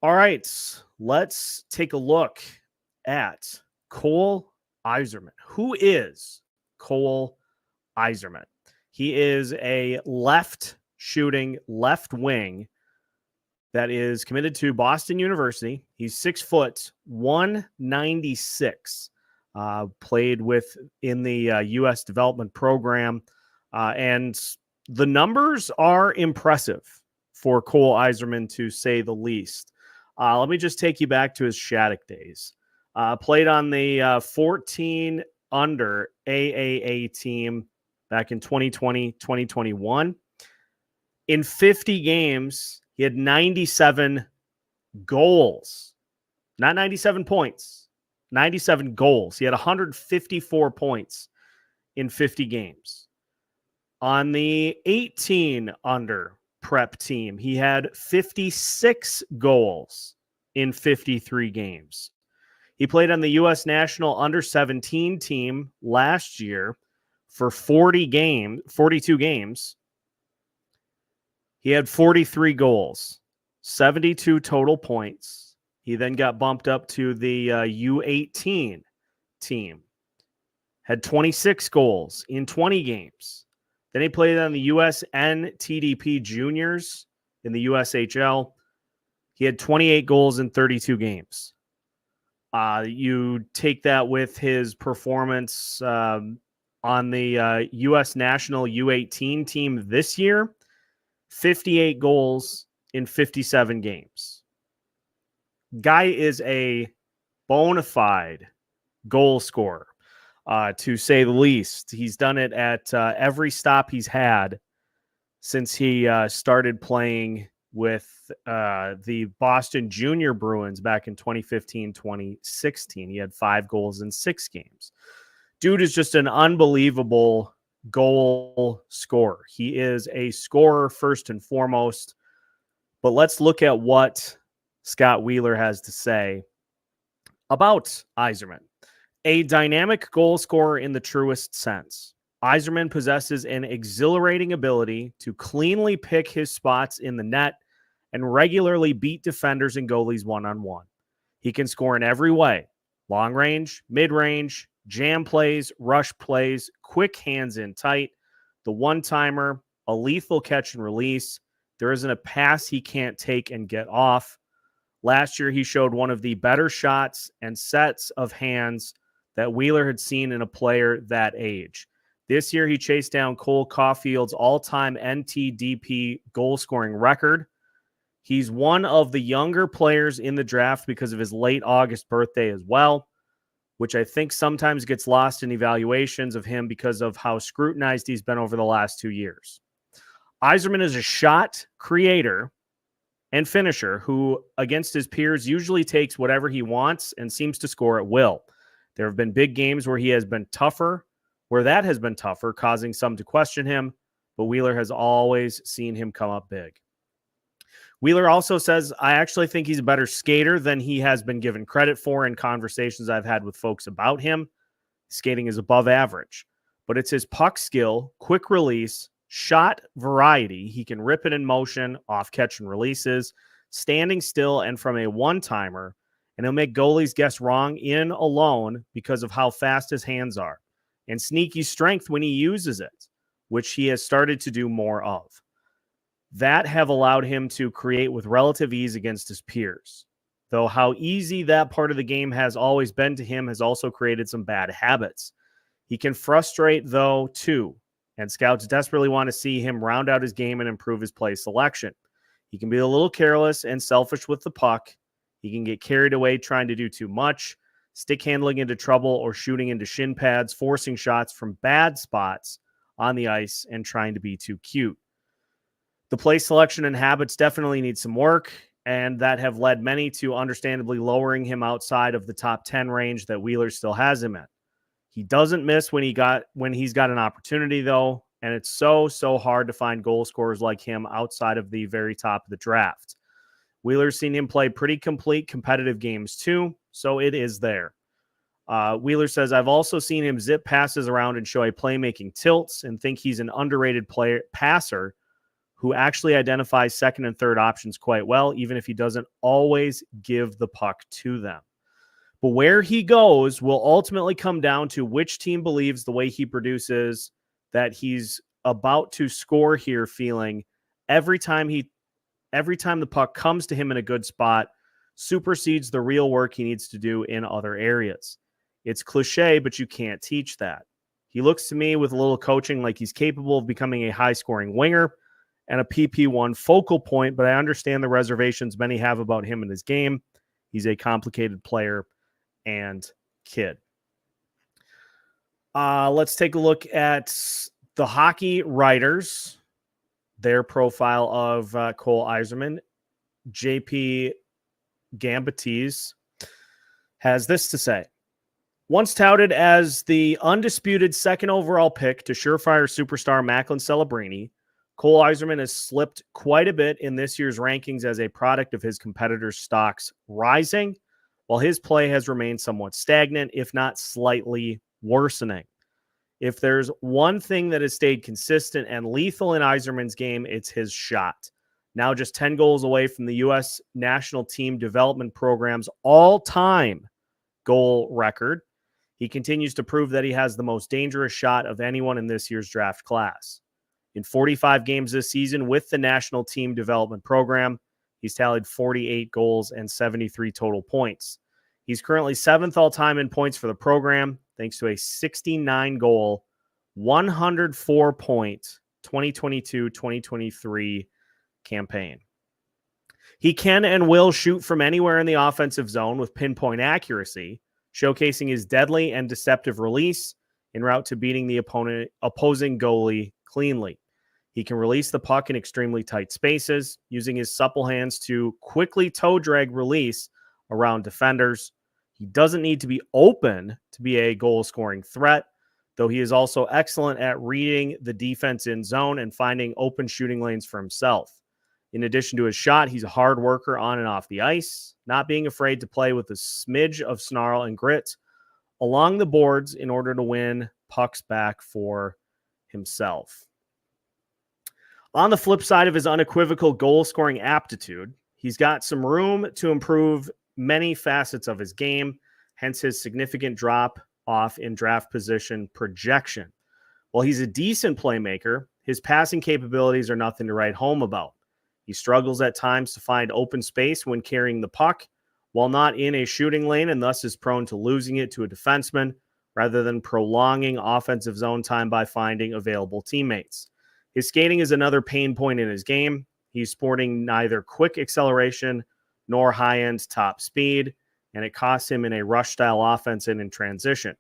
All right, let's take a look at Cole Eiserman. Who is Cole Eiserman? He is a left shooting left wing that is committed to Boston University. He's 6 foot 196. Played with in the U.S. development program, and the numbers are impressive for Cole Eiserman, to say the least. Let me just take you back to his Shattuck days. Played on the 14 under AAA team back in 2020, 2021. In 50 games, he had 97 goals, not 97 points, 97 goals. He had 154 points in 50 games. On the 18 under prep team, he had 56 goals in 53 games. He played on the U.S. national under 17 team last year for 42 games. He had 43 goals, 72 total points. He then got bumped up to the U18 team, had 26 goals in 20 games. Then he played on the U.S. NTDP juniors in the USHL. He had 28 goals in 32 games. You take that with his performance on the U.S. national U18 team this year, 58 goals in 57 games. Guy is a bona fide goal scorer, to say the least. He's done it at every stop he's had since he started playing with the Boston Junior Bruins back in 2015-2016. He had 5 goals in 6 games. Dude is just an unbelievable goal scorer. He is a scorer first and foremost. But let's look at what Scott Wheeler has to say about Eiserman. A dynamic goal scorer in the truest sense. Eiserman possesses an exhilarating ability to cleanly pick his spots in the net and regularly beat defenders and goalies one-on-one. He can score in every way: long range, mid-range, jam plays, rush plays, quick hands in tight, the one-timer, a lethal catch and release. There isn't a pass he can't take and get off. Last year, he showed one of the better shots and sets of hands that Wheeler had seen in a player that age. This year, he chased down Cole Caufield's all-time NTDP goal-scoring record. He's one of the younger players in the draft because of his late August birthday as well, which I think sometimes gets lost in evaluations of him because of how scrutinized he's been over the last 2 years. Eiserman is a shot creator and finisher who, against his peers, usually takes whatever he wants and seems to score at will. There have been big games where that has been tougher, causing some to question him, but Wheeler has always seen him come up big. Wheeler also says, I actually think he's a better skater than he has been given credit for in conversations I've had with folks about him. Skating is above average, but it's his puck skill, quick release, shot variety. He can rip it in motion, off catch and releases, standing still and from a one-timer, and he'll make goalies guess wrong in alone because of how fast his hands are, and sneaky strength when he uses it, which he has started to do more of. That have allowed him to create with relative ease against his peers. Though how easy that part of the game has always been to him has also created some bad habits. He can frustrate, though, too, and scouts desperately want to see him round out his game and improve his play selection. He can be a little careless and selfish with the puck. He can get carried away trying to do too much, stick handling into trouble, or shooting into shin pads, forcing shots from bad spots on the ice and trying to be too cute. The play selection and habits definitely need some work, and that have led many to understandably lowering him outside of the top 10 range that Wheeler still has him at. He doesn't miss when he's got an opportunity, though, and it's so hard to find goal scorers like him outside of the very top of the draft. Wheeler's seen him play pretty complete competitive games too, so it is there. Wheeler says, I've also seen him zip passes around and show a playmaking tilts and think he's an underrated passer who actually identifies second and third options quite well, even if he doesn't always give the puck to them. But where he goes will ultimately come down to which team believes the way he produces that he's about to score here, feeling every time the puck comes to him in a good spot supersedes the real work he needs to do in other areas. It's cliche, but you can't teach that. He looks to me with a little coaching like he's capable of becoming a high-scoring winger and a PP1 focal point, but I understand the reservations many have about him and his game. He's a complicated player and kid. Let's take a look at the hockey writers, their profile of Cole Eiserman. JP Gambatis has this to say. Once touted as the undisputed second overall pick to surefire superstar Macklin Celebrini, Cole Eiserman has slipped quite a bit in this year's rankings as a product of his competitors' stocks rising, while his play has remained somewhat stagnant, if not slightly worsening. If there's one thing that has stayed consistent and lethal in Eiserman's game, it's his shot. Now just 10 goals away from the U.S. National Team Development Program's all-time goal record, he continues to prove that he has the most dangerous shot of anyone in this year's draft class. In 45 games this season with the National Team Development Program, he's tallied 48 goals and 73 total points. He's currently 7th all-time in points for the program, thanks to a 69-goal, 104-point 2022-2023 campaign. He can and will shoot from anywhere in the offensive zone with pinpoint accuracy, showcasing his deadly and deceptive release en route to beating the opposing goalie cleanly. He can release the puck in extremely tight spaces, using his supple hands to quickly toe drag release around defenders. He doesn't need to be open to be a goal-scoring threat, though he is also excellent at reading the defense in zone and finding open shooting lanes for himself. In addition to his shot, he's a hard worker on and off the ice, not being afraid to play with a smidge of snarl and grit along the boards in order to win pucks back for himself. On the flip side of his unequivocal goal-scoring aptitude, he's got some room to improve many facets of his game, hence his significant drop off in draft position projection. While he's a decent playmaker, his passing capabilities are nothing to write home about. He struggles at times to find open space when carrying the puck, while not in a shooting lane, and thus is prone to losing it to a defenseman rather than prolonging offensive zone time by finding available teammates. His skating is another pain point in his game. He's sporting neither quick acceleration nor high-end top speed, and it costs him in a rush-style offense and in transition.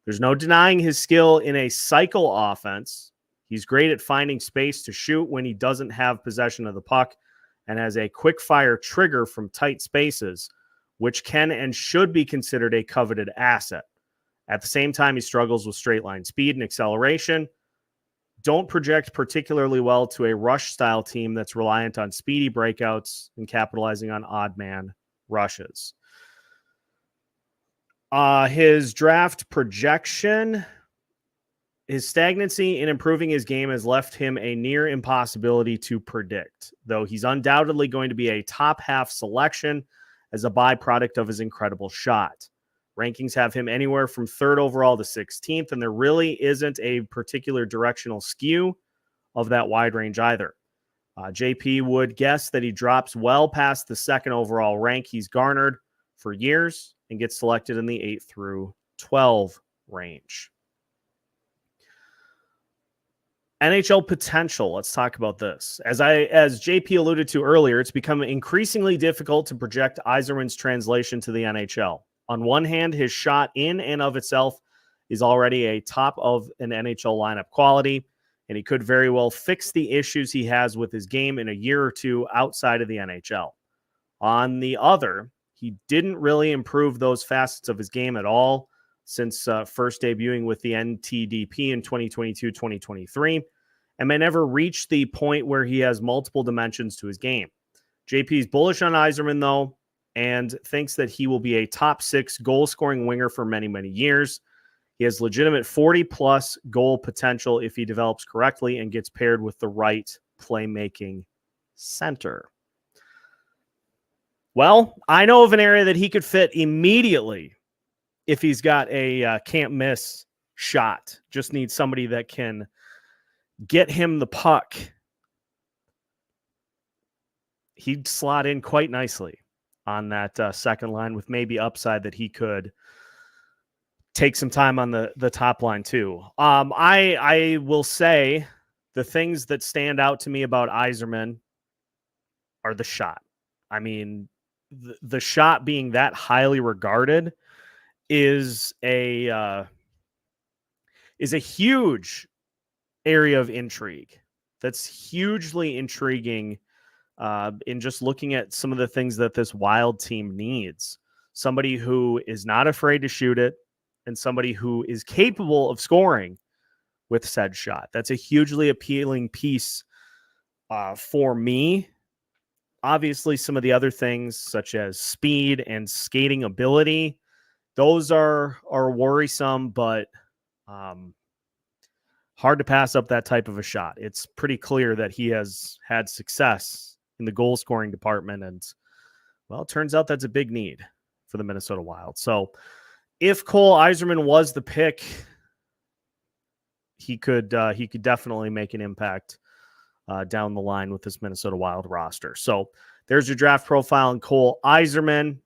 There's no denying his skill in a cycle offense. He's great at finding space to shoot when he doesn't have possession of the puck and has a quick-fire trigger from tight spaces, which can and should be considered a coveted asset. At the same time, he struggles with straight-line speed and acceleration. Don't project particularly well to a rush-style team that's reliant on speedy breakouts and capitalizing on odd-man rushes. His draft projection, his stagnancy in improving his game has left him a near impossibility to predict, though he's undoubtedly going to be a top-half selection as a byproduct of his incredible shot. Rankings have him anywhere from 3rd overall to 16th, and there really isn't a particular directional skew of that wide range either. JP would guess that he drops well past the 2nd overall rank he's garnered for years and gets selected in the 8 through 12 range. NHL potential. Let's talk about this. As JP alluded to earlier, it's become increasingly difficult to project Eiserman's translation to the NHL. On one hand, his shot in and of itself is already a top of an NHL lineup quality, and he could very well fix the issues he has with his game in a year or two outside of the NHL. On the other, he didn't really improve those facets of his game at all since first debuting with the NTDP in 2022-2023, and may never reach the point where he has multiple dimensions to his game. JP's bullish on Eiserman, though, and thinks that he will be a top 6 goal-scoring winger for many, many years. He has legitimate 40-plus goal potential if he develops correctly and gets paired with the right playmaking center. Well, I know of an area that he could fit immediately if he's got a can't miss shot. Just needs somebody that can get him the puck. He'd slot in quite nicely on that second line with maybe upside that he could take some time on the top line too. I will say the things that stand out to me about Eiserman are the shot. I mean, the shot being that highly regarded is a huge area of intrigue. That's hugely intriguing in just looking at some of the things that this Wild team needs. Somebody who is not afraid to shoot it and somebody who is capable of scoring with said shot. That's a hugely appealing piece for me. Obviously, some of the other things such as speed and skating ability, those are worrisome, but hard to pass up that type of a shot. It's pretty clear that he has had success in the goal scoring department, and well, it turns out that's a big need for the Minnesota Wild. So if Cole Eiserman was the pick, he could definitely make an impact down the line with this Minnesota Wild roster. So there's your draft profile on Cole Eiserman.